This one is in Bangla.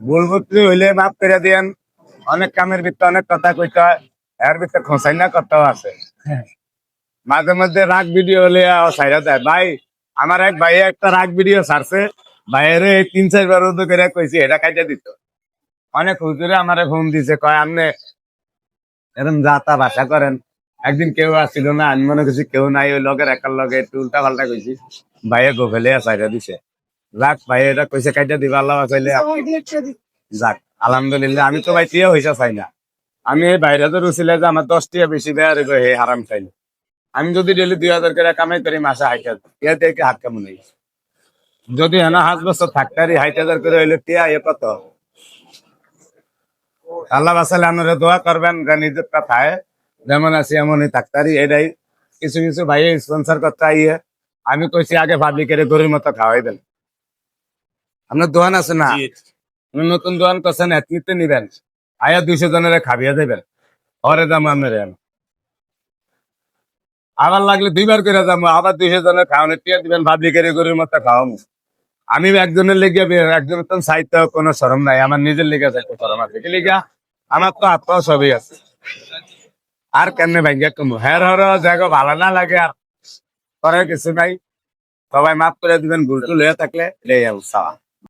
ভুল বুদ্ধি হইলে মাফ করে দিয়েন। অনেক কামের ভিতরে অনেক কথা কইতে হয়, এর ভিতরে খোঁচাই না কথাও আছে। মাঝে মধ্যে রাগ ভিডিও হলে সাইরা দেয় ভাই। আমার এক ভাই একটা রাগ ভিডিও ছাড়ছে, ভাইয়ের 3-4 বার উদয় করে কইছি এটা কাইটা দিত। অনেক হুজুরে আমারে ফোন দিছে, কয় আপনি এরকম যা তা ভাষা করেন। একদিন কেউ আসছিল না, আমি মনে করছি কেউ নাই, ওই লগের একার লগে একটু উল্টা পাল্টা কইছি, ভাইয়ে গোফেলে সাইরা দিছে। যাক ভাই এটা কইছে কাইটা দিবা, আল্লাহ চাইলে যাক আলহামদুলিল্লাহ। আমি তো ভাই টিয়া হইসা চাই না। আমি এই বাইরে তো রুছিলে যে আমার 10 টিয়া বেশি দেয় আর হে হারাম খাইলে। আমি যদি ডেলি 2,000 করে কামাই করি মাসে 60,000, টিয়া থেকে হাত কেমন নেই। যদি এনা 5 বছর থাকতারি 60,000 করে হইলে টিয়া এ কত। আল্লাহ বাসালে আপনারা দোয়া করবেন যে নিজের কথায় যেমন আছি এমনই থাকতারি। এটাই কিছু কিছু ভাই স্পন্সর করতে আইয়ে আমি কইছি আগে ভাবলি করে গরুর মতো খাওয়াই দেন। আপনার দোকান আছে না, আপনি নতুন দোকান করছেন, এতনিতে নিবেন, আয়া 200 জনের খাবিয়া দেবেন, পরে দাম আপনার আবার লাগলে 2 বার করে যাবো, আবার 200 জনের খাওয়ানোর টিয়া দিবেন, ভাবলি করে গরুর মতো খাওয়াবো। আমি একজনের লেগে একজনের তো চাইতে কোনো শরম নাই, আমার নিজের লেগে চাইতে শরম আছে কি লিগা, আমার তো আত্মা সবই আছে। আর কেমনে ভাঙ্গা কমু, হ্যাঁ হর জায়গা ভালো না লাগে আর করার কিছু নাই। সবাই মাফ করে দিবেন, ভুল টুল হয়ে থাকলে এটাই অবস্থা।